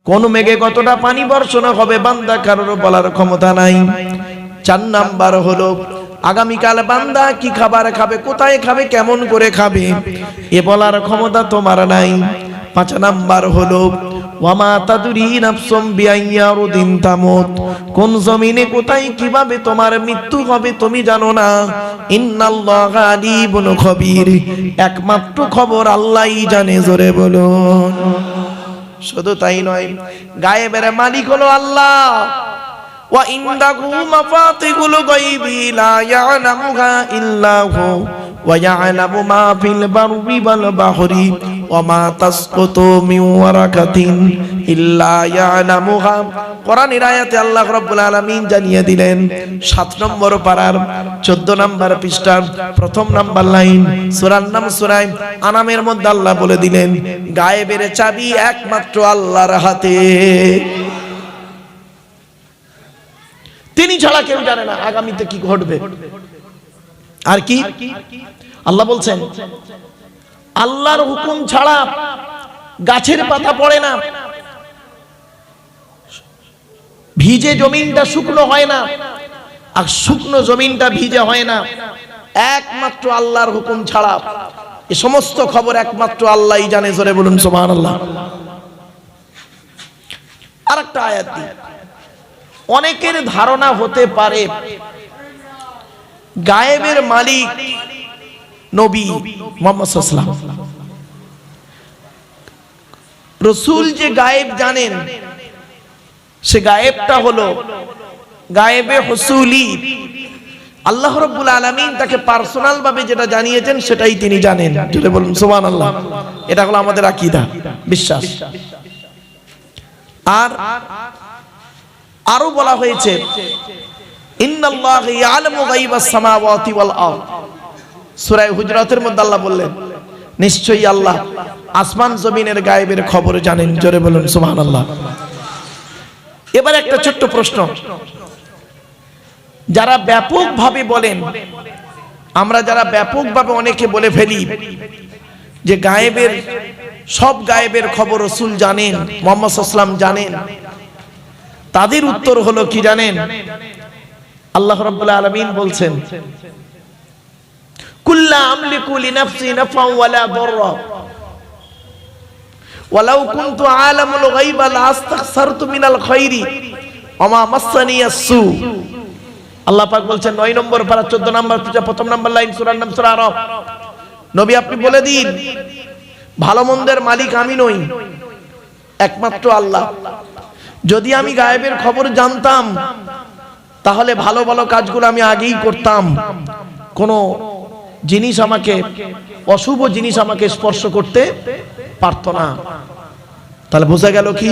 কোন মেঘে কতটা পানি বর্ষণ হবে বান্দা কারোর বলার ক্ষমতা নাই। 4 নাম্বার হলো আগামীকাল বান্দা কি খাবার খাবে, কোথায় খাবে, কেমন করে খাবে, এ বলার ক্ষমতা তোমার নাই। 5 নাম্বার হলো ওয়ামা তাদরি নাফসুম বিআইয়ারুদিন তামুত, কোন জমিনে কোথায় কিভাবে তোমার মৃত্যু হবে তুমি জানো না। ইন্নাল্লাহা আলিমুন খবীর, একমাত্র খবর আল্লাহই জানে। জোরে বলুন। শুধু তাই নয়, গায়েবের মালিক হলো আল্লাহ। ওয়া ইনদাহু মাফাতিহুল গায়বি লা ইয়ালামুহা ইল্লা হু ওয়া ইয়ালামু মা ফিল বাররি ওয়াল বাহরি ওয়া মা তাসকুতু মিন ওয়ারাকাতিন ইল্লা ইয়ালামুহা। কোরআনের আয়াতে আল্লাহ রাব্বুল আলামিন জানিয়ে দিলেন 7 নম্বর পারার 14 নম্বর পৃষ্ঠা 1 নম্বর লাইন, সূরার নাম সূরা আনামের মধ্যে আল্লাহ বলে দিলেন গায়েবের চাবি একমাত্র আল্লাহর হাতে। তিনি ছাড়া কেউ জানে না আগামীতে কি ঘটবে। আর কি আল্লাহ বলছেন, আল্লাহর হুকুম ছাড়া গাছের পাতা পড়ে না, ভিজে জমিনটা শুকনো হয় না, আর শুকনো জমিনটা ভিজে হয় না, একমাত্র আল্লাহর হুকুম ছাড়া। এই সমস্ত খবর একমাত্র আল্লাহই জানে। জোরে বলুন সুবহানাল্লাহ। আরেকটা আয়াত দি, অনেকের ধারণা হতে পারে গায়েবের মালিক নবী মুহাম্মদ সাল্লাল্লাহু আলাইহি ওয়াসাল্লাম, রাসূল যে গায়েব জানেন, সে গায়েবটা হলো গায়েবে হুসুলি। আল্লাহ রাব্বুল আলামিন তাকে পার্সোনাল ভাবে যেটা জানিয়েছেন সেটাই তিনি জানেন। জোরে বলুন সুবহানাল্লাহ। এটা হলো আমাদের আকীদা, বিশ্বাস। আর আরো বলা হয়েছে ইন্নাল্লাহা ইয়ালামু গায়বাস সামাওয়াতি ওয়াল আরদ। সূরা হুজরাতের মধ্যে আল্লাহ বললেন নিশ্চয়ই আল্লাহ আসমান জমিনের গায়েবের খবর জানেন। জোরে বলুন সুবহানাল্লাহ। এবার একটা ছোট্ট প্রশ্ন, যারা ব্যাপকভাবে বলেন, আমরা যারা ব্যাপকভাবে অনেকে বলে ফেলি যে গায়েবের সব গায়েবের খবর রাসূল জানেন, মুহাম্মদ সাল্লাল্লাহু আলাইহি ওয়াসাল্লাম জানেন, তাদের উত্তর হলো কি জানেন? আল্লাহ রাব্বুল আলামিন বলছেন কুল্লা আমলিকু লিনাফসি নাফআন ওয়ালা দাররা ওয়ালাউ কুনতু আলামুল গায়বা লাস্তাগসারতু মিনাল খায়রি ওয়া মা মাসসানিয়াস সু। আল্লাহ পাক বলছেন 9 নম্বর পারা 14 নম্বর পৃষ্ঠা 1 নম্বর লাইন, সূরার নাম সূরা আরাফ। নবী আপনি বলে দিন ভালো মন্দের মালিক আমি নই, একমাত্র আল্লাহ। যদি আমি গায়েবের খবর জানতাম তাহলে ভালো ভালো কাজগুলো আমি আগেই করতাম, কোনো জিনিস আমাকে, অশুভ জিনিস আমাকে স্পর্শ করতে পারতো না। তাহলে বোঝা গেল কি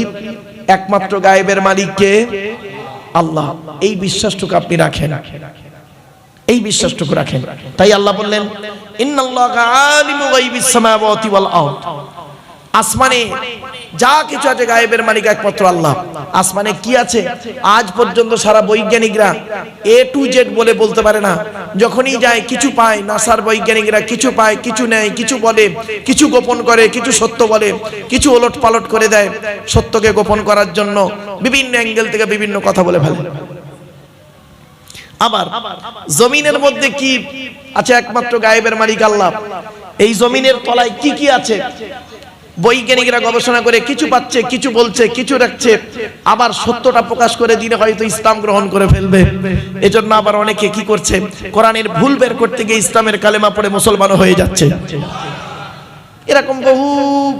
একমাত্র গায়েবের মালিক কে? আল্লাহ। এই বিশ্বাসটুকু আপনি রাখেন, এই বিশ্বাসটুকু রাখেন। তাই আল্লাহ বললেন ইন্নাল্লাহা আলিমু গায়বিস সামাওয়াতি ওয়াল আরদ। আসমানে যা কিছু আছে গায়েবের মালিক একমাত্র আল্লাহ। আসমানে কি আছে আজ পর্যন্ত সারা বৈজ্ঞানিকরা এ টু জেড বলে বলতে পারে না। যখনই যায় কিছু পায়, নাসার বৈজ্ঞানিকরা কিছু পায়, কিছু নেয়, কিছু বলে, কিছু গোপন করে, কিছু সত্য বলে, কিছু ওলট পালট করে দেয়। সত্যকে গোপন করার জন্য বিভিন্ন অ্যাঙ্গেল থেকে বিভিন্ন কথা বলে ফেলে। আবার জমিনের মধ্যে কি আছে একমাত্র গায়েবের মালিক আল্লাহ। এই জমিনের তলায় কি কি আছে বৈজ্ঞানিকরা গবেষণা করে কিছু পাচ্ছে, কিছু বলছে, কিছু রাখছে। আবার সত্যটা প্রকাশ করে দিলে হয়তো ইসলাম গ্রহণ করে ফেলবে। এজন্য আবার অনেকে কি করছে, কোরআনের ভুল বের করতে গিয়ে ইসলামের কালেমা পড়ে মুসলমানও হয়ে যাচ্ছে। এরকম বহু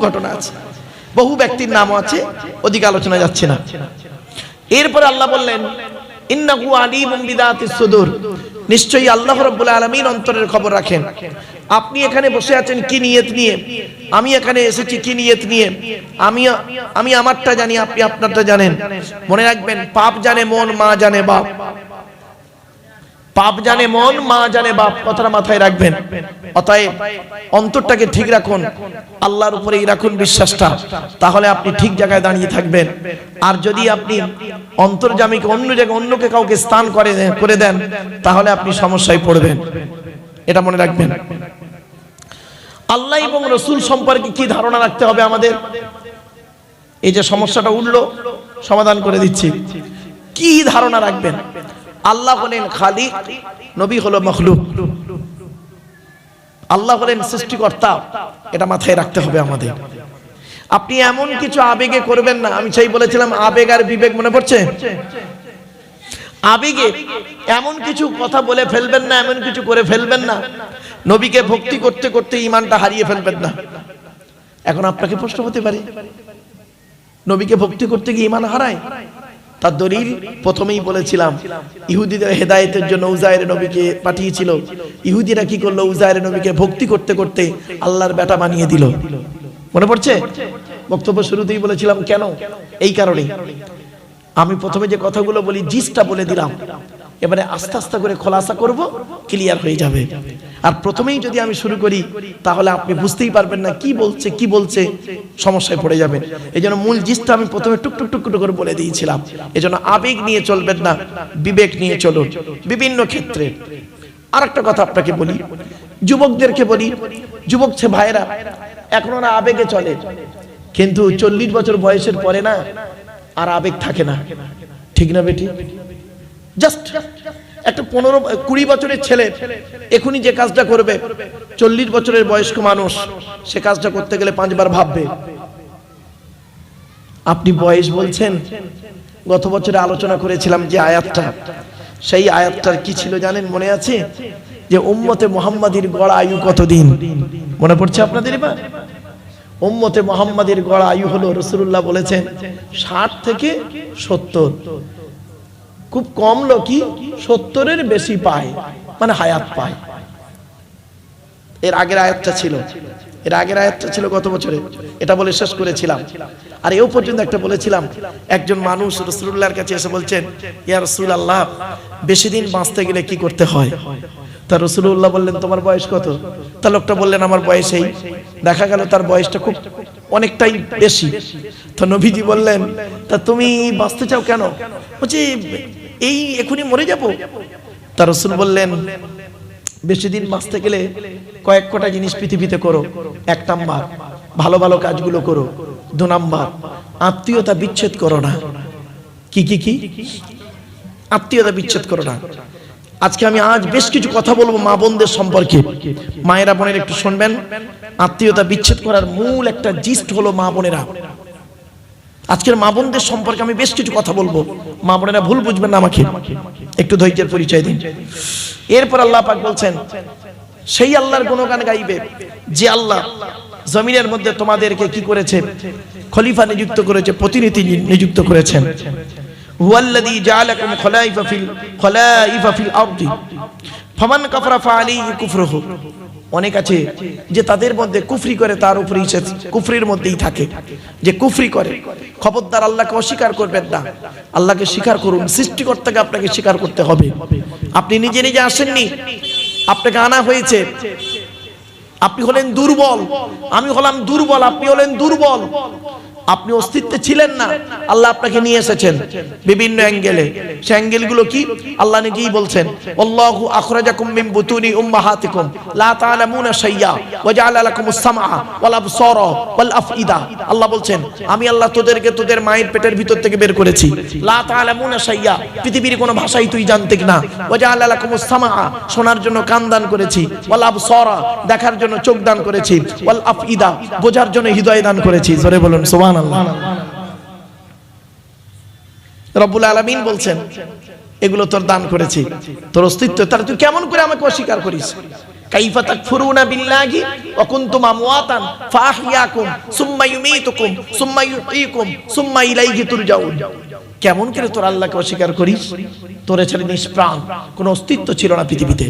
ঘটনা আছে, বহু ব্যক্তির নামও আছে, ওদিকে আলোচনা যাচ্ছে না। এরপরে আল্লাহ বললেন ইন্নাহু আলিমুম বিদাতিস সুদূর। নিশ্চয়ই আল্লাহ রাব্বুল আলামিন অন্তরের খবর রাখেন। আপনি এখানে বসে আছেন কি নিয়ত নিয়ে, আমি এখানে এসেছি কি নিয়ত নিয়ে, আমি আমারটা জানি, আপনি আপনারটা জানেন। মনে রাখবেন পাপ জানে মন, মা জানে বাপ। পাপ জানে মন, মা জানে বাপ, কথাটা মাথায় রাখবেন। অতএব অন্তরটাকে ঠিক রাখুন, আল্লাহর উপরেই রাখুন বিশ্বাসটা, তাহলে আপনি ঠিক জায়গায় দাঁড়িয়ে থাকবেন। আর যদি আপনি অন্তর্যামীকে অন্য জায়গায় অন্যকে কাউকে স্থান করে দেন তাহলে আপনি সমস্যায় পড়বেন। এটা মনে রাখবেন। আল্লাহ এবং রাসূল সম্পর্কে কি ধারণা রাখতে হবে আমাদের? এই যে সমস্যাটা উঠলো সমাধান করে দিচ্ছি। কি ধারণা রাখবেন? আল্লাহ হলেন খালিক, নবী হলো মখলুক। আল্লাহ হলেন সৃষ্টিকর্তা, এটা মাথায় রাখতে হবে আমাদের। আপনি এমন কিছু আবেগে করবেন না। আমি সেই বলেছিলাম আবেগ আর বিবেক, মনে পড়ছে? আবেগে এমন কিছু কথা বলে ফেলবেন না, এমন কিছু করে ফেলবেন না, নবীকে ভক্তি করতে করতে ঈমানটা হারিয়ে ফেলবেন না। এখন আপনাকে প্রশ্ন হতে পারে, নবীকে ভক্তি করতে গিয়ে ঈমান হারায়? তার দলিল প্রথমেই বলেছিলাম, ইহুদিদের হেদায়েতের জন্য উজায়ের নবীকে পাঠিয়েছিল। ইহুদিরা কি করলো? উজায়ের নবীকে ভক্তি করতে করতে আল্লাহর বেটা বানিয়ে দিল। মনে পড়ছে? বক্তব্য শুরুতেই বলেছিলাম কেন, এই কারণে। আমি প্রথমে যে কথাগুলো বলি জিসটা বলে দিলাম, এবারে আস্তে আস্তে করে খোলাসা করব, ক্লিয়ার হয়ে যাবে। আর প্রথমেই যদি আমি শুরু করি তাহলে আপনি বুঝতেই পারবেন না কি বলছে, সমস্যায় পড়ে যাবেন। এই জন্য মূল জিসটা আমি প্রথমে টুকটুক টুকটুক করে বলে দিয়েছিলাম। এই জন্য আবেগ নিয়ে চলবেন না, বিবেক নিয়ে চলুন বিভিন্ন ক্ষেত্রে। আর একটা কথা আপনাকে বলি, যুবকদেরকে বলি, যুবক ছে ভাইরা এখন ওরা আবেগে চলে, কিন্তু 40 বছর বয়সের পরে না আর আবেগ থাকে না। ঠিক না বেটি? জাস্ট একটা 15-20 বছরের ছেলে এখনই যে কাজটা করবে, 40 বছরের বয়স্ক মানুষ সে কাজটা করতে গেলে 5 বার ভাববে। আপনি বয়স বলছেন, গত বছরে আলোচনা করেছিলাম যে আয়াতটা, সেই আয়াতটার কি ছিল জানেন? মনে আছে যে উম্মতে মুহাম্মাদির গড় আয়ু কতদিন? মনে পড়ছে আপনাদের? এবার উম্মতে মুহাম্মাদির গড় আয়ু হলো, রাসূলুল্লাহ বলেছেন 60 থেকে 70। খুব কম লোকই 70-এর বেশি পায়, মানে হায়াত পায়। এর আগের আয়াতটা ছিল গত বছরে, এটা বলে শেষ করেছিলাম। আর এও পর্যন্ত একটা বলেছিলাম, একজন মানুষ রাসূলুল্লাহর কাছে এসে বলছেন, ইয়া রাসূলুল্লাহ, বেশি দিন বাঁচতে গেলে কি করতে হয়? তা রাসূলুল্লাহ বললেন, তোমার বয়স কত? তা লোকটা বললেন, আমার বয়স এই। দেখা গেল তার বয়সটা খুব অনেকটাই বেশি। তো নবীজি বললেন, তা তুমি বাঁচতে চাও কেন? বলছে এই এখনই মরে যাব। তা রাসূল বললেন, বেশি দিন বাঁচতে গেলে কয়েক কটা জিনিস পৃথিবীতে করো। 1 নাম্বার, ভালো ভালো কাজগুলো করো। 2 নাম্বার, আত্মীয়তা বিচ্ছেদ করো না। কি আত্মীয়তা বিচ্ছেদ করো না। আজকে আমি বেশ কিছু কথা বলবো মা বোনদের সম্পর্কে। মায়েরা বোনেরা একটু শুনবেন। আত্মীয়তা বিচ্ছেদ করার মূল একটা জিস্ট হলো মা বোনেরা। আজকের মা বোনদের সম্পর্কে আমি বেশ কিছু কথা বলবো। মা বোনেরা ভুল বুঝবেন না, আমাকে একটু ধৈর্যের পরিচয় দিন। এরপর আল্লাহ পাক বলছেন, সেই আল্লাহর গুণগান গাইবে যে আল্লাহ জমিনের মধ্যে তোমাদেরকে কি করেছে? খলিফা নিযুক্ত করেছে, প্রতিনিধি নিযুক্ত করেছেন। হুয়াল্লাযী জাআলাকুম খলাইফা ফিল আরদি ফামান কাফারা ফাআলাইহি কুফরুহু। অনেক আছে যে তাদের মধ্যে কুফরি করে, তার উপরেই সে কুফরির মধ্যেই থাকে। যে কুফরি করে, খবরদার আল্লাহকে অস্বীকার করবেন না, আল্লাহকে স্বীকার করুন। সৃষ্টিকর্তাকে আপনাকে স্বীকার করতে হবে। আপনি নিজে নিজে আসেননি, আপনাকে আনা হয়েছে। আপনি হলেন দুর্বল, আমি হলাম দুর্বল, আপনি হলেন দুর্বল। আপনি অস্তিত্বে ছিলেন না, আল্লাহ আপনাকে নিয়ে এসেছেন বিভিন্ন অ্যাঙ্গেলে। সেই অ্যাঙ্গেলগুলো কি? আল্লাহ নিজেই বলছেন, আল্লাহু আখরাজাকুম মিন বুতুনি উম্মাহাতিকুম লা তা'লামুনা শাইয়্যা ওয়া জাআলা লাকুমুস সামআ ওয়াল আবসারা ওয়াল আফইদা। আল্লাহ বলছেন, আমি আল্লাহ তোদেরকে তোদের মায়ের পেটের ভিতর থেকে বের করেছি। লা তা'লামুনা শাইয়্যা, পৃথিবীর কোনো ভাষাই তুই জানতে না। ওয়া জাআলা লাকুমুস সামআ, শোনার জন্য কান দান করেছি। ওয়াল আবসারা, দেখার জন্য চোখ দান করেছি। ওয়াল আফইদা, বোঝার জন্য হৃদয় দান করেছি। জোরে বলুন সুবহানাল্লাহ। রব্বুল আলামিন বলছেন, এগুলো তোর দান করেছি, তোর অস্তিত্ব, তার তুই কেমন করে আমাকে অস্বীকার করিস? কাইফা তাকফুরুনা বিল্লাহি ওয়া কুনতুম আমওয়াতান ফাআহইয়াকুম সুম্মা ইউমীতুকুম সুম্মা ইউহয়িকুম সুম্মা ইলাইহি তুরজাউন। কেমন করে তোর আল্লাহকে অস্বীকার করিস? তোর ছেলে নিষ্প্রাণ, কোনো অস্তিত্ব ছিল না পৃথিবীতে।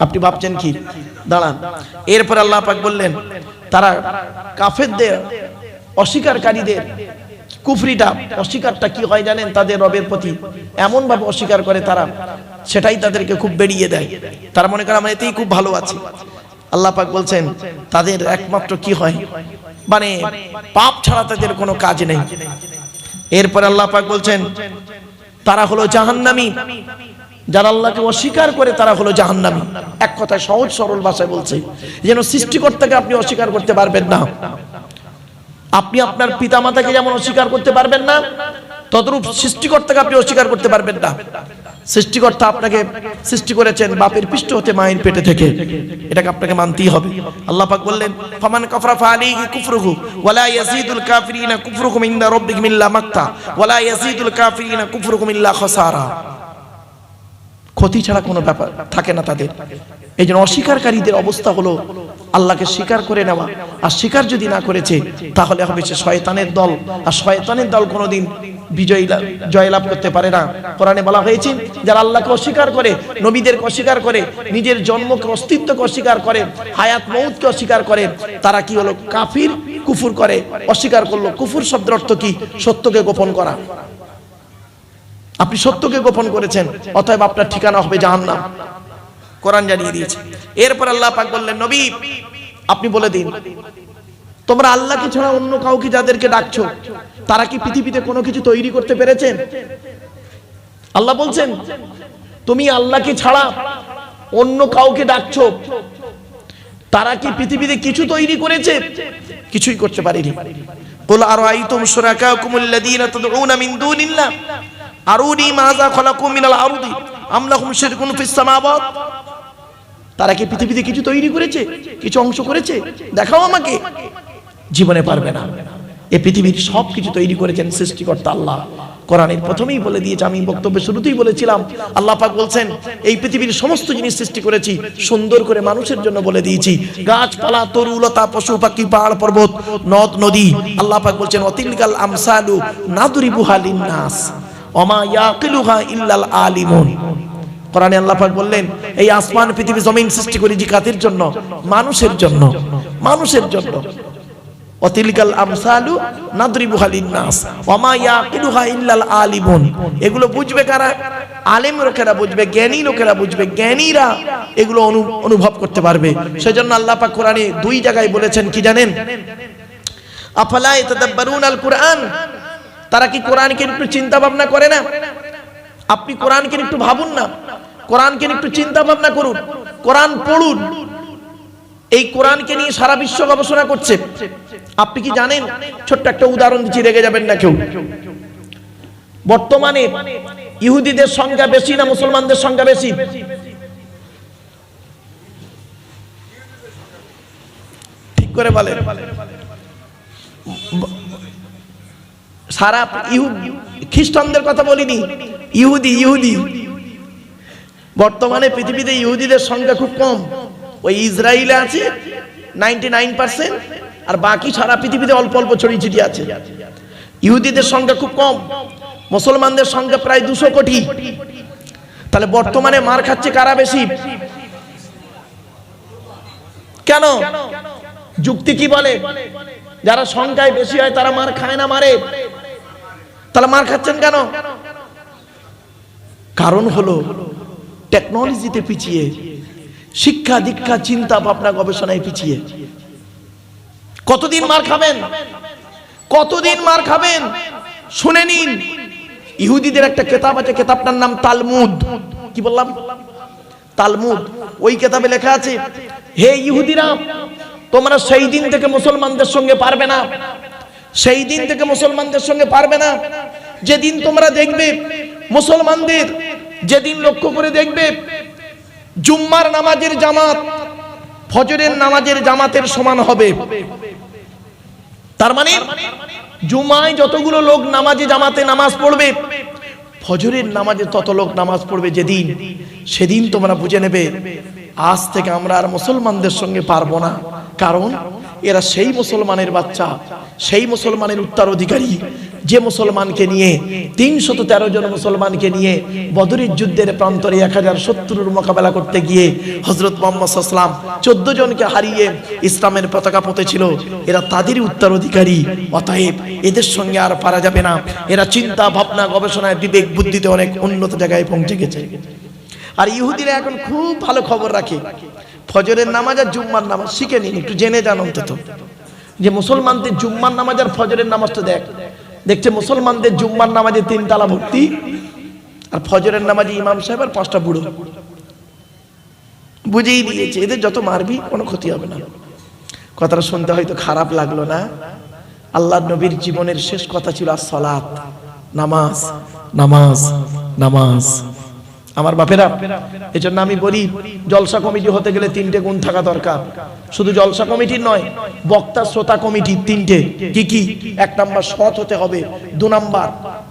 আপনি ভাবছেন কি? দাঁড়ান। এরপর আল্লাহ পাক বললেন, তারা কাফেরদের, অস্বীকারীদের কুফরিটা, অস্বীকারটা কি হয় জানেন? তাদের রবের প্রতি এমন ভাবে অস্বীকার করে তারা, সেটাই তাদেরকে খুব বেরিয়ে দেয়। তারা মনে করে আমরা এতেই খুব ভালো আছি। আল্লাহ পাক বলছেন, তাদের একমাত্র কি হয়, মানে পাপ ছাড়া তাদের কোনো কাজ নেই। এরপর আল্লাহ পাক বলছেন, তারা হলো জাহান্নামী। যারা আল্লাহকে অস্বীকার করে তারা হলো জাহান্নামী। এক কথায় সহজ সরল ভাষায় বলছে, যেন সৃষ্টিকর্তাকে আপনি অস্বীকার করতে পারবেন না। আপনি আপনার পিতামাতাকে যেমন অস্বীকার করতে পারবেন না, তদ্রূপ সৃষ্টিকর্তাকে আপনি অস্বীকার করতে পারবেন না। সৃষ্টিকর্তা আপনাকে সৃষ্টি করেছেন বাপের পৃষ্ঠ হতে, মায়ের পেটে থেকে, এটাকে আপনাকে মানতেই হবে। আল্লাহ পাক বললেন, ফামান কাফারা ফাআলাইহি কুফরুহু ওয়ালা ইয়াজিদুল কাফিরিনা কুফরুহুম ইনদা রাব্বিহিম ইল্লা মাক্তা ওয়ালা ইয়াজিদুল কাফিরিনা কুফরুহুম ইল্লা খাসারা। ক্ষতি ছাড়া কোনো ব্যাপার থাকে না তাদের। এই জন্য অস্বীকারীদের অবস্থা হলো আল্লাহকে স্বীকার করে নেওয়া, আর স্বীকার যদি না করেছে তাহলে হবে সে শয়তানের দল, আর শয়তানের দল কোনোদিন জয়লাভ করতে পারে না। কোরআনে বলা হয়েছে, যারা আল্লাহকে অস্বীকার করে, নবীদেরকে অস্বীকার করে, নিজের জন্মকে অস্তিত্বকে অস্বীকার করে, হায়াত মউতকে অস্বীকার করে, তারা কি হলো? কাফির, কুফর করে, অস্বীকার করলো। কুফর শব্দের অর্থ কি? সত্যকে গোপন করা। আপনি সত্যকে গোপন করেছেন, অতএব আপনার ঠিকানা হবে জাহান্নাম। কোরআন জানিয়ে দিয়েছে। এরপর আল্লাহ পাক বললেন, নবী আপনি বলে দিন, তোমরা আল্লাহকে ছাড়া অন্য কাউকে যাদেরকে ডাকছো, তারা কি পৃথিবীতে কোনো কিছু তৈরি করতে পেরেছেন? আল্লাহ বলছেন, তুমি আল্লাহকে ছাড়া অন্য কাউকে ডাকছো, তারা কি পৃথিবীতে কিছু তৈরি করেছে? কিছুই করতে পারেনি। কুল আরাআইতুম শুরাকাকুমুল্লাযীনা তাদউনা মিন দুনিল্লাহ আরুনি মাযা খালাকু মিনাল আরদি আম লাহুম শিরকুন ফিস সামাওয়াত। তারা কি পৃথিবীতে কিছু তৈরি করেছে? কিছু অংশ করেছে? দেখাও আমাকে। জীবনে পারবে না। এই পৃথিবীর সব কিছু তৈরি করেছেন সৃষ্টিকর্তা আল্লাহ। কোরআনের প্রথমেই বলে দিয়েছে, আমি বক্তব্যের শুরুতেই বলেছিলাম, আল্লাহ পাক বলছেন এই পৃথিবীর সমস্ত জিনিস সৃষ্টি করেছি সুন্দর করে মানুষের জন্য বলে দিয়েছি। গাছপালা, তরুলতা, পশু পাখি, পাহাড় পর্বত, নদ নদী। আল্লাহ পাক বলছেন, ওয়াতিলকাল আমসালু নাদরিবুহা লিন্নাস ওমা ইয়াকিলুহা ইল্লাল আলিমুন। কোরআনে আল্লাহ পাক বললেন, এই আসমান পৃথিবী জমিন সৃষ্টি করেছি কাদের জন্য? মানুষের জন্য। মানুষের জন্য। ওয়াতিলকাল আমসালু নাদরিবুহা লিন্নাস ওমা ইয়াকিলুহা ইল্লাল আলিমুন। এগুলো বুঝবে কারা? আলেম লোকেরা বুঝবে, জ্ঞানী লোকেরা বুঝবে, জ্ঞানীরা এগুলো অনুভব করতে পারবে। সেজন্য আল্লাহ পাক কোরআনে দুই জায়গায় বলেছেন, কি জানেন? আফালা ইয়াতাদাব্বারুনাল কুরআন। তারা কি কোরআনকে একটু চিন্তা ভাবনা করে না? আপনি কোরআনকে একটু ভাবুন না, কোরআনকে একটু চিন্তা ভাবনা করুন, কোরআন পড়ুন। এই কোরআনকে নিয়ে সারা বিশ্ব গবেষণা করছে। আপনি কি জানেন? ছোট্ট একটা উদাহরণ দিচ্ছি, রেগে যাবেন না কেউ। বর্তমানে ইহুদিদের সংখ্যা বেশি না মুসলমানদের সংখ্যা বেশি? ঠিক করে বলেন। সারা খ্রিস্টানদের কথা বলিনি, ইহুদি। বর্তমানে পৃথিবীতে ইহুদিদের সংখ্যা খুব কম। ওই ইসরায়েলে আছে 99%, আর বাকি সারা পৃথিবীতে অল্প অল্প ছড়িয়ে ছিটিয়ে আছে। ইহুদিদের সংখ্যা খুব কম, মুসলমানদের সংখ্যা প্রায় 200 কোটি। তাহলে বর্তমানে মার খাচ্ছে কারা বেশি? কেন? যুক্তি কি বলে? যারা সংখ্যায় বেশি হয় তারা মার খায় না, মারে। তাহলে মার খাচ্ছেন কেন? কারণ হলো টেকনোলজিতে পিছিয়ে, শিক্ষা দীক্ষা, চিন্তা ভাবনা, গবেষণায় পিছিয়ে। কতদিন মার খাবেন? কতদিন মার খাবেন? শুনে নিন, ইহুদিদের একটা কিতাব আছে, কিতাবটার নাম তালমুদ। কি বললাম? তালমুদ। ওই কিতাবে লেখা আছে, হে ইহুদিরা, তোমরা সেই দিন থেকে মুসলমানদের সঙ্গে পারবে না, সেই দিন থেকে মুসলমানদের সঙ্গে পারবে না যেদিন তোমরা দেখবে মুসলমানদের, যেদিন লক্ষ্য করে দেখবে জুম্মার নামাজের জামাত ফজরের নামাজের জামাতের সমান হবে। তার মানে জুমায় যতগুলো লোক নামাজে জামাতে নামাজ পড়বে, ফজরের নামাজে তত লোক নামাজ পড়বে যেদিন, সেদিন তোমরা বুঝে নেবে আজ থেকে আমরা আর মুসলমানদের সঙ্গে পারবো না। কারণ এরা সেই মুসলমানের বাচ্চা, সেই মুসলমানের উত্তরাধিকারী, যে মুসলমানকে নিয়ে 313 জন মুসলমানকে নিয়ে বদরের যুদ্ধের প্রান্তরে 1000 শত্রুর মোকাবেলা করতে গিয়ে হযরত মুহাম্মদ সাল্লাল্লাহু আলাইহি ওয়াসাল্লাম 14 জনকে হারিয়ে ইসলামের পতাকা পথেছিল। এরা তাদেরই উত্তরাধিকারী। অতএব এদের সঙ্গে আর পারা যাবে না। এরা চিন্তা ভাবনা, গবেষণায়, বিবেক বুদ্ধিতে অনেক উন্নত জায়গায় পৌঁছে গেছে। আর ইহুদিরা এখন খুব ভালো খবর রাখে। ফজরের নামাজ আর জুম্মার নামাজ শিখে নিন, একটু জেনে জান অন্তত, যে মুসলমানদের জুম্মার নামাজ আর ফজরের নামাজটা দেখছে মুসলমানদের জুম্মার নামাজে 3 তালা ভর্তি, আর ফজরের নামাজে ইমাম সাহেব আর 5টা বুড়ো। বুঝেই দিয়েছে এদের যত মারবি কোনো ক্ষতি হবে না। কথাটা শুনতে হয়তো খারাপ লাগলো না, আল্লাহ নবীর জীবনের শেষ কথা ছিল আসসালাত, নামাজ, নামাজ, নামাজ। আমার বাপেরা, এজন্য আমি বলি জলসা কমিটি হতে গেলে 3টে গুণ থাকা দরকার। শুধু জলসা কমিটির নয়, বক্তা শ্রোতা কমিটি 3টে। কি কি? 1 নাম্বার সৎ হতে হবে, 2 নাম্বার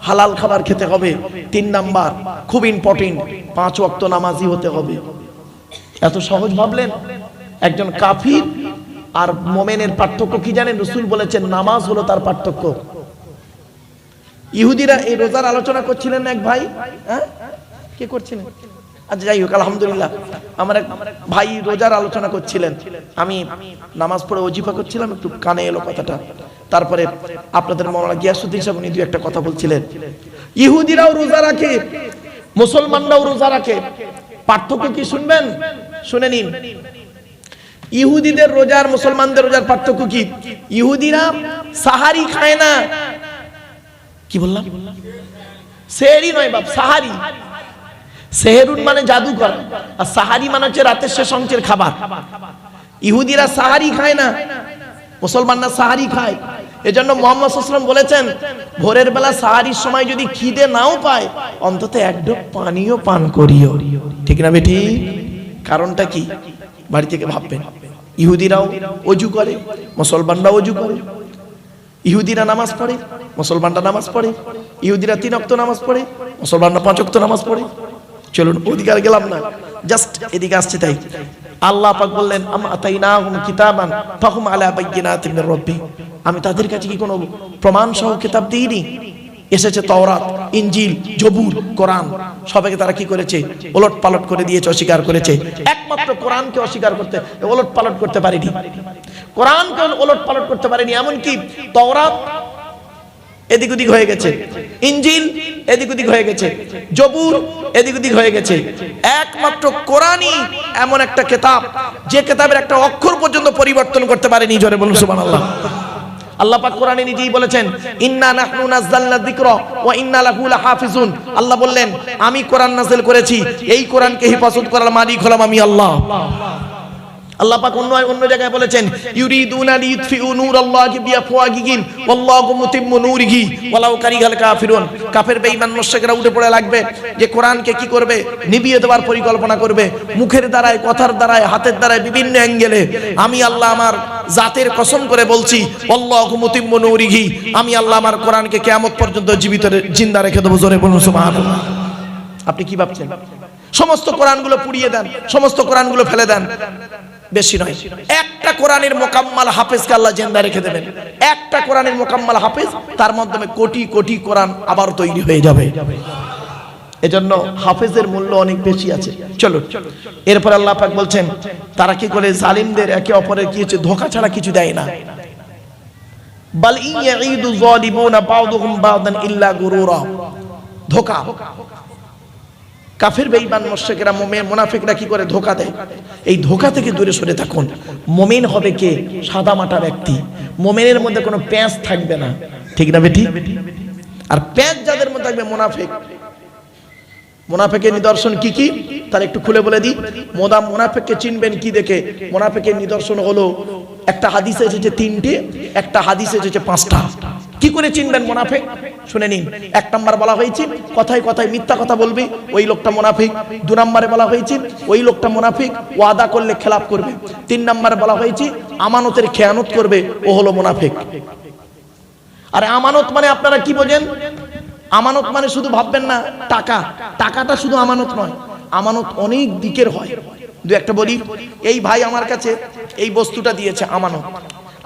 হালাল খাবার খেতে হবে, 3 নাম্বার খুব ইম্পর্টেন্ট 5 ওয়াক্ত নামাজি হতে হবে। এত সহজ ভাবলেন? একজন কাফির আর মোমেনের পার্থক্য কি জানেন? রাসূল বলেছেন নামাজ হলো তার পার্থক্য। ইহুদিরা এই রোজার আলোচনা করছিলেন এক ভাই, হ্যাঁ কে করছিলেন? আচ্ছা যাই হোক, আলহামদুলিল্লাহ আমার এক ভাই রোজার আলোচনা করছিলেন। আমি নামাজ পড়ে ওজিফা করছিলাম, একটু কানে এলো কথাটা। তারপরে আপনাদের মাওলানা গিয়াসউদ্দিন সাহেব উনি 2-1টা কথা বলছিলেন। ইহুদিরাও রোজা রাখে, মুসলমানরাও রোজা রাখে, পার্থক্য কি শুনবেন? শুনে নিন। ইহুদিদের রোজা আর মুসলমানদের রোজার পার্থক্য কি? ইহুদিরা সাহারি খায় না। কি বললাম? সেহরি নয় বাপ, সাহারি। সেহরুন মানে জাদু করা, আর সাহারি মানে হচ্ছে রাতের শেষ অংশের খাবার। ইহুদিরা সাহারি খায় না, মুসলমানরা সাহারি খায়। এজন্য মুহাম্মদ সাল্লাল্লাহু আলাইহি ওয়াসাল্লাম বলেছেন ভোরের বেলা সাহারির সময় যদি খিদে নাও পায় অন্তত 1 ঢোক পানিও পান করিও। ঠিক না বেটি? কারণটা কি? বাড়ি থেকে ভাববেন। ইহুদিরাও ওযু করে, মুসলমানরাও ওযু করে। ইহুদিরা নামাজ পড়ে, মুসলমানরা নামাজ পড়ে। ইহুদিরা 3 ওয়াক্ত নামাজ পড়ে, মুসলমানরা 5 ওয়াক্ত নামাজ পড়ে। চলুন ওদিকে আর গেলাম না, জাস্ট এদিকে আসছে। তাই আল্লাহ পাক বললেন আম আতাইনাহুম কিতাবান ফাহুম আলা বাইয়িনাতিন মির রাব্বিহিম, আমি তাদের কাছে কি কোনো প্রমাণ সহ কিতাব দিইনি? এসেছে তাওরাত, ইনজিল, জবুর, কোরআন, সবাইকে তারা কি করেছে? ওলট পালট করে দিয়েছে, অস্বীকার করেছে। একমাত্র কোরআনকে অস্বীকার করতে, ওলট পালট করতে পারেনি। কোরআনকে ওলট পালট করতে পারেনি। এমনকি তাওরাত এদিক ওদিক হয়ে গেছে, ইনজিল এদিক ওদিক হয়ে গেছে, জবুর এদিক ওদিক হয়ে গেছে। একমাত্র কোরআনই এমন একটা কিতাব যে কিতাবের একটা অক্ষর পর্যন্ত পরিবর্তন করতে পারেনি। জোরে বলুন সুবহানাল্লাহ। আল্লাহ পাক কোরআনে নিজেই বলেছেন ইন্না নাহনু নাযালনা যিকরা ওয়া ইন্না লাহু লাহাফিজুন। আল্লাহ বললেন আমি কোরআন নাযিল করেছি, এই কোরআনকে হেফাজত করার মালিক হলাম আমি আল্লাহ। আল্লাহ পাক অন্য জায়গায় বলেছেন ইউরিদুনা লিইতফিউ নূরাল্লাহি বিআফওয়াহিহিম ওয়াল্লাহু মুতিম্মু নূরিহি ওয়ালাউ কারিহাল কাফিরুন। কাফের বেঈমান মুশরিকরা উঠে পড়ে লাগবে যে কোরআনকে কি করবে? নিভিয়ে দেওয়ার পরিকল্পনা করবে, মুখের দ্বারায়, কথার দ্বারায়, হাতের দ্বারায়, বিভিন্ন অ্যাঙ্গেলে। আমি আল্লাহ আমার জাতের কসম করে বলছি ওয়াল্লাহু মুতিম্মু নূরিহি, আমি আল্লাহ আমার কোরআনকে কিয়ামত পর্যন্ত জীবিত জিন্দা রেখে দেব। জোরে বলুন সুবহানাল্লাহ। আপনি কি ভাবছেন? সমস্ত কোরআনগুলো পুড়িয়ে দেন, সমস্ত কোরআনগুলো ফেলে দেন, বেশি নয়, একটা কোরআনের মোকাম্মাল হাফেজকে আল্লাহ জিন্দা রেখে দেবেন। একটা কোরআনের মোকাম্মাল হাফেজ, তার মাধ্যমে কোটি কোটি কোরআন আবার তৈরি হয়ে যাবে। এজন্য হাফেজের মূল্য অনেক বেশি আছে। চলো এরপর আল্লাহ পাক বলছেন তারা কি করে? জালিমদের একে অপরের কি হচ্ছে? ধোঁকা ছাড়া কিছু দেয় না। বাল ইয়াঈদু যালিমুনা বা'দুহুম বা'দান ইল্লা গুরুরা। ধোঁকা। কাফের বেঈমান মুশরিকরা, মুমিন মুনাফিকরা কি করে? ধোঁকা দেয়। এই ধোঁকা থেকে দূরে সরে থাকুন। মুমিন হবে কে? সাদামাটা ব্যক্তি। মুমিনের মধ্যে কোনো প্যাঁচ থাকবে না। ঠিক না বেটি? আর প্যাঁচ যাদের মধ্যে থাকবে মুনাফিক। মুনাফিকের নিদর্শন কি কি তার একটু খুলে বলে দিই। মুনাফিককে চিনবেন কি দেখে? মুনাফিকের নিদর্শন হলো, একটা হাদিসে এসেছে 3টে, একটা হাদিসে এসেছে 5টা। কি করে চিনবেন মুনাফিক? শুনে নিন। 1 নাম্বার বলা হয়েছে কথায় কথায় মিথ্যা কথা বলবে, ওই লোকটা মুনাফিক। 2 নম্বরে বলা হয়েছে ওই লোকটা মুনাফিক, ওয়াদা করলে খেলাপ করবে। 3 নম্বরে বলা হয়েছে আমানতের খেয়ানত করবে, ও হলো মুনাফিক। আর আমানত মানে আপনারা কি বোঝেন? আমানত মানে শুধু ভাববেন না টাকা, টাকাটা শুধু আমানত নয়, আমানত অনেক দিকের হয়। 2-1টা বলি। এই ভাই আমার কাছে এই বস্তুটা দিয়েছে, আমানত।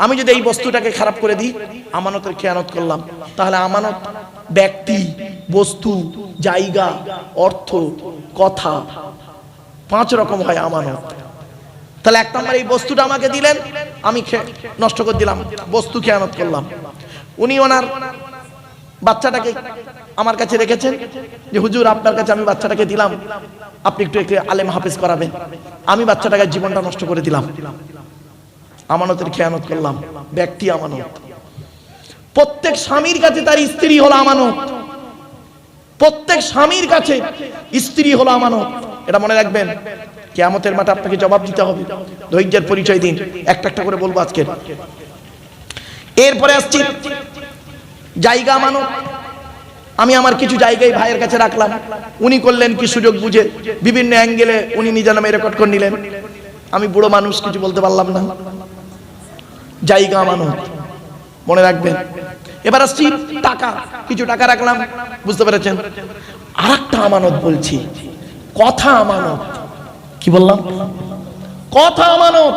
আমি যদি এই বস্তুটাকে খারাপ করে দিই, আমানতের খেয়ানত করলাম। তাহলে আমানত ব্যক্তি, বস্তু, জায়গা, অর্থ, কথা, 5 রকম হয় আমানত। তাহলে 1 নম্বর এই বস্তুটা আমাকে দিলেন, আমি নষ্ট করে দিলাম, বস্তু খেয়ানত করলাম। উনি ওনার বাচ্চাটাকে আমার কাছে রেখেছেন যে হুজুর আপনার কাছে আমি বাচ্চাটাকে দিলাম, আপনি একটু আলেম হাফেজ করাবেন। আমি বাচ্চাটাকে জীবনটা নষ্ট করে দিলাম, আমানতের খেয়ানত করলাম। ব্যক্তি আমানত। প্রত্যেক স্বামীর কাছে তার স্ত্রী হলো আমানত। প্রত্যেক স্বামীর কাছে স্ত্রী হলো আমানত। এটা মনে রাখবেন, কিয়ামতের মাঠে আপনাকে জবাব দিতে হবে। ধৈর্যের পরিচয় দিন। একটা একটা করে বলবো আজকে। এরপরে আসছি জায়গা আমানত। আমি আমার কিছু জায়গায় ভাইয়ের কাছে রাখলাম, উনি করলেন কি সুযোগ বুঝে বিভিন্ন অ্যাঙ্গেলে উনি নিজের নামে রেকর্ড করে নিলেন। আমি বুড়ো মানুষ, কিছু বলতে পারলাম না। জায়গা আমানত, মনে রাখবেন। এবার আসছি টাকা, কিছু টাকা রাখলাম, বুঝতে পেরেছেন। আরেকটা আমানত বলছি, কথা আমানত। কি বললাম? কথা আমানত।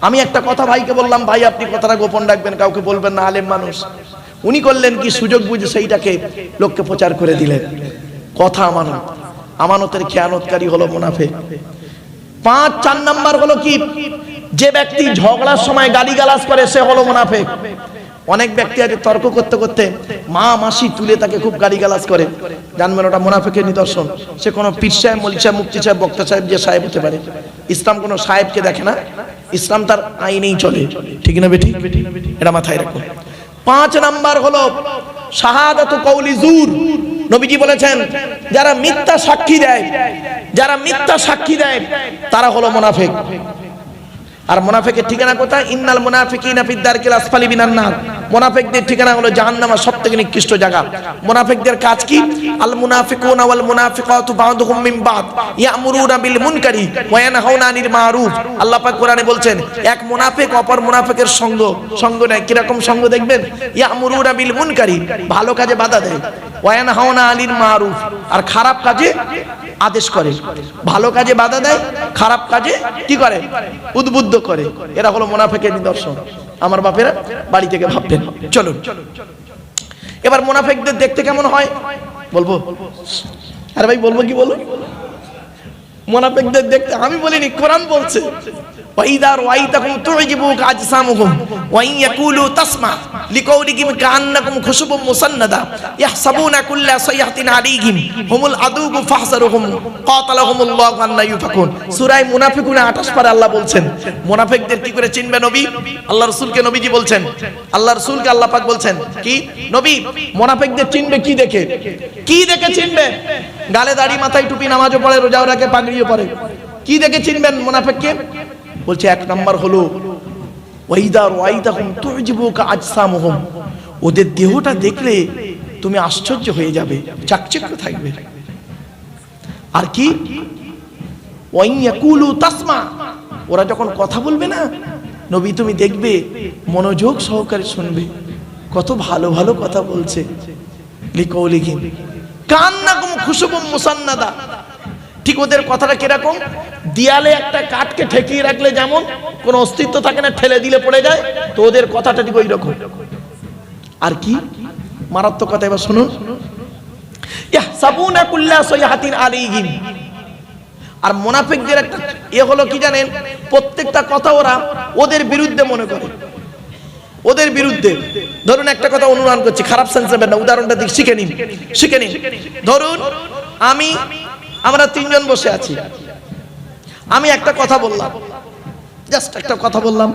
আমি একটা কথা ভাইকে বললাম, ভাই আপনি কথাটা গোপন রাখবেন, কাউকে বলবেন না, আলেম মানুষ। উনি করলেন কি সুযোগ বুঝে সেইটাকে লোককে প্রচার করে দিলেন। কথা আমানত। আমানতের খেয়ানতকারী হলো মুনাফিক। 4 নাম্বার হলো কি, যে ব্যক্তি ঝগড়ার সময় গালিগালাজ করে সে হলো মুনাফিক। অনেক ব্যক্তি আছে তর্ক করতে করতে মা মাসি তুলে তাকে খুব গালিগালাজ করে, জানবেন ওটা মুনাফিকের নিদর্শন। সে কোনো পীর সাহেব, মৌলভী সাহেব, মুফতি সাহেব, বক্তা সাহেব, যে সাহেব হতে পারে। ইসলাম কোনো সাহেবকে দেখে না, ইসলাম তার আইনেই চলে, ঠিক না বেটি? এটা মাথায় রাখুন। 5 নাম্বার হলো শাহাদাতু কওলি জুর। নবীজি বলেছেন যারা মিথ্যা সাক্ষী দেয়, যারা মিথ্যা সাক্ষী দেয় তারা হলো মুনাফিক। আর মুনাফিকের ঠিকানা কোথায়? ইন্নাল মুনাফিকিনা ফিদ দারকিল আসফালি মিনান নার। মুনাফিকদের ঠিকানা হলো জাহান্নামের সবথেকে নিকৃষ্ট জায়গা। মুনাফিকদের কাজ কি? আল মুনাফিকুনা ওয়াল মুনাফিকাতু বা'দুহুম মিন বা'দ ইয়ামুরুনা বিল মুনকারি ওয়া ইয়ানহাউনা আনিল মারুফ। আল্লাহ পাক কোরআনে বলছেন, এক মুনাফিক অপর মুনাফিকের সঙ্গ নেয়। কি রকম সঙ্গ দেখবেন? ইয়ামুরুনা বিল মুনকারি, ভালো কাজে বাধা দেয়, ওয়া ইয়ানহাউনা আনিল মারুফ, আর খারাপ কাজে আদেশ করে। ভালো কাজে বাধা দেয়, খারাপ কাজে কি করে? উদ্বুদ্ধ করে। এরা হলো মুনাফিকের নিদর্শন। আমার বাপেরা বাড়ি থেকে ভাববেন। চলুন এবার মুনাফিকদের দেখতে কেমন হয় বলবো। আরে ভাই বলবো কি বলুন? মুনাফিকদের দেখতে আমি বলিনি, কোরআন বলছে, وَإِذَا رَأَيْتَهُمْ تُعْجِبُكَ أَجْسَامُهُمْ وَإِنْ يَقُولُوا تَسْمَعْ لِقَوْلِهِمْ كَأَنَّهُمْ خُشُبٌ مُّسَنَّدَةٌ يَحْسَبُونَ كُلَّ صَيْحَةٍ عَلَيْهِمْ هُمُ الْعَدُوُّ فَاحْذَرْهُمْ قَاتَلَهُمُ اللَّهُ أَنَّ يُؤْفَكُونَ। সূরা মুনাফিকুন 28 পারে আল্লাহ বলছেন মুনাফিকদের কি করে চিনবে নবী? আল্লাহ রাসূলকে নবীজি বলছেন, আল্লাহ রাসূলকে আল্লাহ পাক বলছেন কি, নবী মুনাফিকদের চিনবে কি দেখে? কি দেখে চিনবে? গালে দাড়ি, মাথায় টুপি, নামাজও পড়ে, রোজাও রাখে, পাগড়িও পরে। কি দেখে চিনবেন মুনাফিককে? বলছে 1 নাম্বার হলো ওয়াইদা রাআইতাহুম তু'জিবুকা আজসামুহুম, ওদের দেহটা দেখলে তুমি আশ্চর্য হয়ে যাবে, চাকচিক্য থাকবে। আর কি? ওয়াইন ইয়াকুলু তাসমা, ওরা যখন কথা বলবে না নবী তুমি দেখবে মনোযোগ সহকারে শুনবে, কত ভালো ভালো কথা বলছে। লিকাউলিহিম কান্নাকুম খুশুবুম মুসান্নাদা, ঠিক ওদের কথাটা কিরকম? দেয়ালে একটা কাঠকে ঠেকিয়ে রাখলে যেমন কোনো অস্তিত্ব থাকে না, ঠেলে দিলে পড়ে যায়, তো ওদের কথাটা ঠিক ওই রকম। আর কি মারাত্মক কথা, এবার শুনুন। ইয়াহসাবুনা কুল্লা সাইহাতিন আলাইহিম। আর মুনাফিকদের একটা হলো কি জানেন? প্রত্যেকটা কথা ওরা ওদের বিরুদ্ধে মনে করে, ওদের বিরুদ্ধে। ধরুন একটা কথা অনুমান করছি, খারাপ সেন্স নেবেন না, উদাহরণটা দিই, শিখে নিন। ধরুন আমরা 3 জন বসে আছি, আমি একটা কথা বললাম, জাস্ট একটা কথা বললাম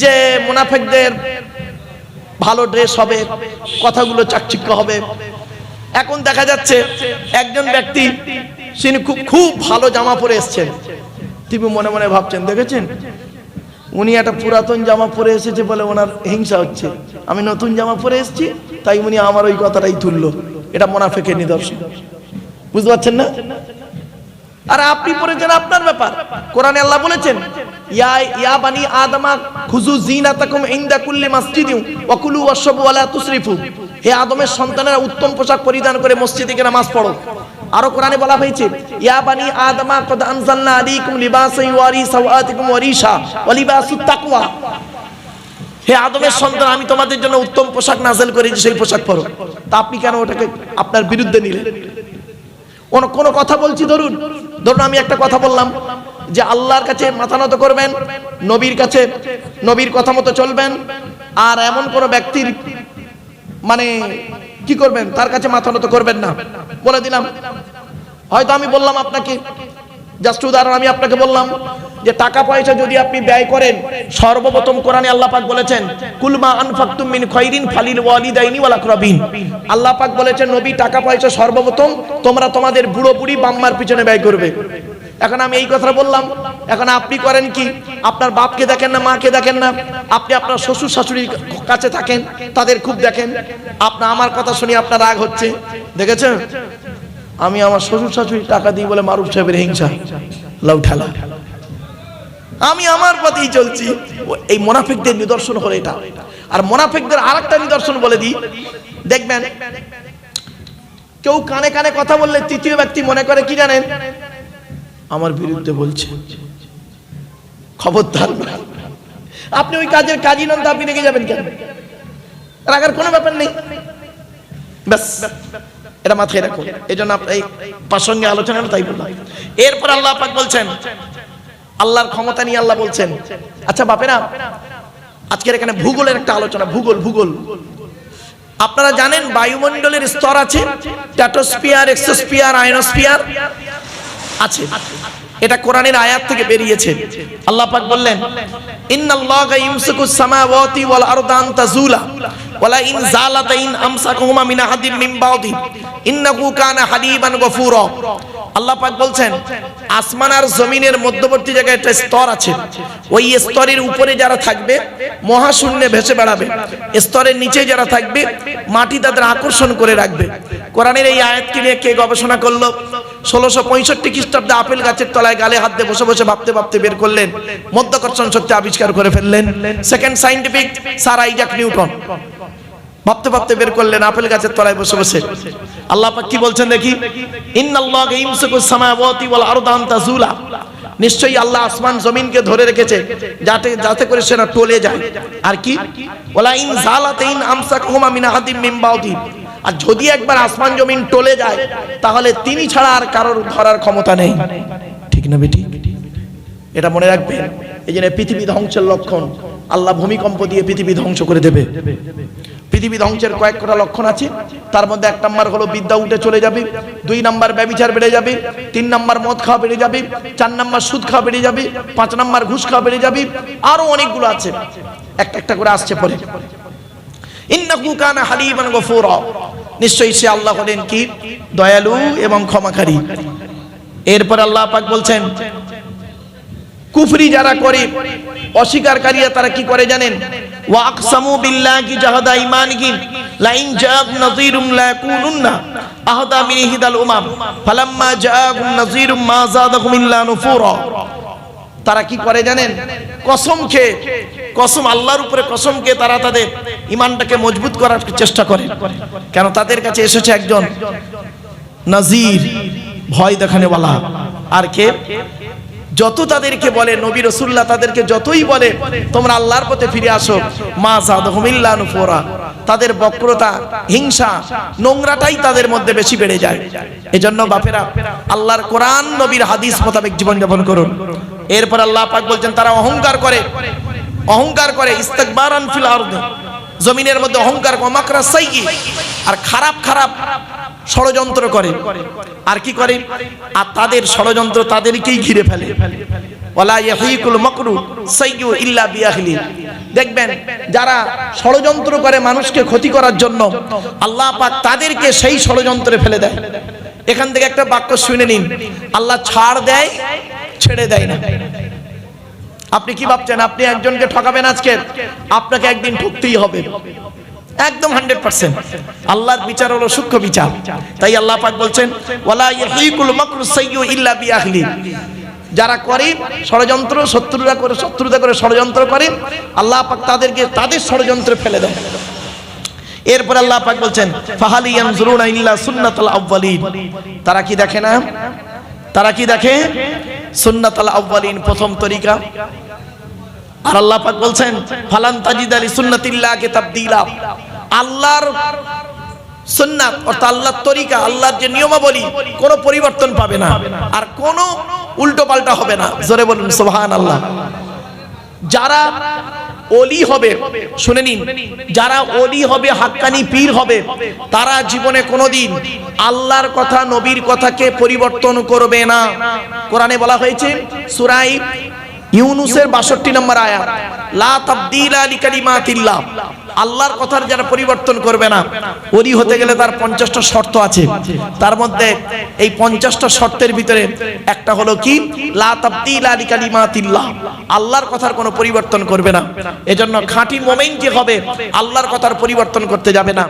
যে মুনাফিকদের ভালো ড্রেস হবে, কথাগুলো চাকচিক্য হবে। এখন দেখা যাচ্ছে একজন ব্যক্তি তিনি খুব ভালো জামা পরে এসেছেন, তুমি মনে মনে ভাবছেন দেখেছেন উনি একটা পুরাতন জামা পরে এসেছে বলে ওনার হিংসা হচ্ছে, আমি নতুন জামা পরে এসেছি তাই উনি আমার ওই কথাটাই তুললো। এটা মুনাফিকের নিদর্শন, বুঝতে পারছেন না? আর আপনি পড়েছেন আপনার ব্যাপার। কোরআনে আল্লাহ বলেছেন ইয়া বানি আদমা খুযু যিনাতাকুম ইনদা কুল্লি মাসজিদিন ওয়া কুলু ওয়াশরাবু ওয়া লা তুসরিফু। হে আদমের সন্তানেরা উত্তম পোশাক পরিধান করে মসজিদে গিয়ে নামাজ পড়ো। আরো কোরআনে বলা হয়েছে ইয়া বানি আদমা কদ আনজালনা আলাইকুম লিবাসান ইউয়ারি সাওআতিকুম ওয়া রিশা ওয়া লিবাসুত তাকওয়া। হে আদমের সন্তান আমি তোমাদের জন্য উত্তম পোশাক নাযিল করেছি, সেই পোশাক পরো। তা আপনি কেন ওটাকে আপনার বিরুদ্ধে নিলেন? কোন কথা বলছি, ধরুন আমি একটা কথা বললাম যে আল্লাহর কাছে মাথা নত করবেন, নবীর কাছে নবীর কথা মতো চলবেন, আর এমন কোন ব্যক্তির মানে কি করবেন তার কাছে মাথা নত করবেন না, বলে দিলাম। হয়তো আমি বললাম আপনাকে, জাস্ট উদাহরণ আমি আপনাকে বললাম যে টাকা পয়সা যদি আপনি ব্যয় করেন, সর্বপ্রথম কোরআনে আল্লাহ পাক বলেছেন কুলমা আনফাকতুম মিন খায়রিন ফালিল ওয়ালিদাইনি ওয়াল আকরাবিন। আল্লাহ পাক বলেছেন নবী টাকা পয়সা সর্বপ্রথম তোমরা তোমাদের বুড়ো বুড়ি বাম্মার পিছনে ব্যয় করবে। এখন আমি এই কথা বললাম, এখন আপনি করেন কি, আপনার বাপকে দেখেন না, মাকে দেখেন না, আপনি আপনার শ্বশুর শাশুড়ির কাছে থাকেন, তাদের খুব দেখেন। আপনার আমার কথা শুনে আপনার রাগ হচ্ছে, দেখেছেন? আমি আমার শ্বশুর শাশুড়ি টাকা দিই বলে মারুফ সাহেবের হিংসা, লাউ ঠেলা, আমি আমার পথেই চলছি। এই মুনাফিকদের নিদর্শন হলো এটা। আর মুনাফিকদের আরেকটা নিদর্শন বলে দিই, দেখবেন কেউ কানে কানে কথা বললে তৃতীয় ব্যক্তি মনে করে কি জানেন, আমার বিরুদ্ধে বলছে। খবরদার, আপনি ওই কাজের কাজী নন তো আপনি রেগে যাবেন কেন? রাগার কোনো ব্যাপার নেই, ব্যাস এটা মাথায় রাখুন। এই জন্য এই প্রাসঙ্গে আলোচনা তাই বললাম। এরপর আল্লাহ পাক বলছেন, আল্লাহর ক্ষমতা নিয়ে আল্লাহ বলছেন। আচ্ছা বাপেরা, আজকের এখানে ভূগোলের একটা আলোচনা। ভূগোল আপনারা জানেন বায়ুমণ্ডলের স্তর আছে, স্ট্র্যাটোস্ফিয়ার, এক্সোস্ফিয়ার, আয়নোস্ফিয়ার আছে। এটা কোরআনের আয়াত থেকে বেরিয়েছে। আল্লাহ পাক বললেন, ইন্নাল্লাহা ইউমসিকুস সামাওয়াতি ওয়াল আরদা আন তাযুলা ওয়ালা ইন যালাতা ইন আমসাকুহুমা মিন আহাদিন মিন বাদি ইন্নাহু কানা হালিমান গফুরা। আল্লাহ পাক বলছেন, আসমান আর জমিনের মধ্যবর্তী জায়গায় একটা স্তর আছে। ওই স্তরের উপরে যারা থাকবে মহাশূন্যে ভেসে বেড়াবে, স্তরের নিচে যারা থাকবে মাটি তাদের আকর্ষণ করে রাখবে। কোরআনের এই আয়াতকে নিয়ে কে গবেষণা করলো? 1665 খ্রিস্টাব্দে আপেল গাছের তলায় গালে হাত দিয়ে বসে বসে ভাবতে ভাবতে বের করলেন, মধ্যাকর্ষণ শক্তি আবিষ্কার করে ফেললেন। Second scientific sir Isaac Newton ভাবতে ভাবতে বের করলেন আপেল গাছের তলায় বসে বসে। আল্লাহ পাক কি বলছেন দেখি, ইন্নাল্লাহা ইউমসিকুস সামাওয়াতি ওয়াল আরদা আন তাযুলা, নিশ্চয়ই আল্লাহ আসমান জমিনকে ধরে রেখেছে যাতে করে সেটা টলে যায়। আর কি, ওয়ালা ইন যালাতা ইন আমসাকুহুমা মিন আহাদিন মিন বাদি, আর যদি একবার আসমান জমিন টলে যায় তাহলে তিনি ছাড়া আর কারোর ধরার ক্ষমতা নেই। ঠিক না বেটি? এটা মনে রাখবেন। এই জন্য পৃথিবী ধ্বংসের লক্ষণ, আল্লাহ ভূমিকম্প দিয়ে পৃথিবী ধ্বংস করে দেবে। পৃথিবী ধ্বংসের কয়েকটা লক্ষণ আছে, তার মধ্যে 1 নাম্বার হলো বিদ্যা উঠে চলে যাবে, 2 নাম্বার ব্যভিচার বেড়ে যাবে, 3 নাম্বার মদ খাওয়া বেড়ে যাবে, 4 নাম্বার সুদ খাওয়া বেড়ে যাবে, 5 নাম্বার ঘুষ খাওয়া বেড়ে যাবে, আরো অনেকগুলো আছে, একটা একটা করে আসছে পরে। ইন্নাহু কানা হালিমান গফুরা, নিশ্চয়ই সে আল্লাহ হলেন কি দয়ালু এবং ক্ষমাকারী। এরপর আল্লাহ পাক বলছেন, কুফরি যারা করে, অস্বীকারীরা তারা কি করে জানেন? ওয়া আকসামু বিল্লাহি জাহাদা ঈমানিহিম লা ইন জাআ নাযীরুম লা ইয়াকুনুন্না আহদা মিন ইহদাল উমাম ফালাম্মা জাআহুম নাযীরুম মা যাদাহুম ইল্লা নুফুরা। তারা কি করে জানেন? কসম আল্লাহর উপরে কসম খেয়ে তারা তাদের ঈমানটাকে মজবুত করার চেষ্টা করে। কেন? তাদের কাছে এসেছে একজন নাযীর, ভয় দেখানেওয়ালা। আর কে? যত তাদেরকে বলে নবী রাসূলুল্লাহ তাদেরকে যতই বলে তোমরা আল্লাহর পথে ফিরে আসো, মা যাদাহুম ইল্লা নুফুরা, তাদের বক্রতা, হিংসা, নোংরাটাই তাদের মধ্যে বেশি বেড়ে যায়। এজন্য বাপেরা আল্লাহর কোরআন নবীর হাদিস মোতাবেক জীবন যাপন করুন। এরপর আল্লাহ পাক বলছেন, তারা অহংকার করে ইস্তিকবারান ফিল আরদ, জমিনের মধ্যে অহংকার, মাকরা সাইয়্যি, আর খারাপ ষড়যন্ত্র করে। আর কি করে? আর তাদের ষড়যন্ত্র তাদেরকেই ঘিরে ফেলে। ওয়ালা ইয়াহিকুল মাকরু সাইয়্যু ইল্লা বিআহলি, দেখবেন যারা ষড়যন্ত্র করে মানুষকে ক্ষতি করার জন্য আল্লাহ পাক তাদেরকে সেই ষড়যন্ত্রে ফেলে দেয়। এখান থেকে একটা বাক্য শুনে নিন, আল্লাহ ছাড় দেয়, ছেড়ে দেয় না। আপনি কি ভাবছেন আপনি একজনকে ঠকাবেন আজকে? আপনাকে একদিন ঠকতেই হবে, একদম 100%। আল্লাহর বিচার হলো সূক্ষ্ম বিচার। তাই আল্লাহ পাক বলছেন, ওয়ালা ইয়াহিকুল মাকরু সাইয়্যু ইল্লা বিআহলি, যারা করে ষড়যন্ত্র, শত্রুতা করে ষড়যন্ত্র করে, আল্লাহ পাক তাদেরকে তাদের ষড়যন্ত্রে ফেলে দেয়। এরপর আল্লাহ পাক বলছেন, ফাহাল ইয়ানজুরুনা ইল্লা সুন্নাতাল আউয়ালিন, তারা কি দেখে না? তারা কি দেখে? সুন্নাতাল আউয়ালিন, প্রথম তরিকা। আর আল্লাহ পাক বলছেন, ফালান তাজিদা লিসুন্নাতিল্লাহি তাবদীলা, আল্লাহর সুন্নাত অর্থাৎ আল্লাহর তরিকা, আল্লাহর যে নিয়মাবলী কোনো পরিবর্তন পাবে না, আর কোনো উল্টো পাল্টা হবে না। জোরে বলুন সুবহানাল্লাহ। যারা ওলি হবে, শুনে নিন, যারা ওলি হবে, হাক্কানি পীর হবে, তারা জীবনে কোনোদিন আল্লাহর কথা, নবীর কথাকে পরিবর্তন করবে না। কোরআনে বলা হয়েছে সূরা ইউনূসের ৬২ নম্বর আয়াত, লা তাবদীলা লিকালিমাতিল্লাহ, আল্লাহর কথার যারা পরিবর্তন করবে না, ওলি হতে গেলে তার 50টা শর্ত আছে। তার মধ্যে এই 50টা শর্তের ভিতরে একটা হলো কি, লা তাবদীলা লিকালিমাতিল্লাহ, আল্লাহর কথার কোনো পরিবর্তন করবে না। এজন্য খাঁটি মুমিন কি হবে, আল্লাহর কথার পরিবর্তন করতে যাবে না।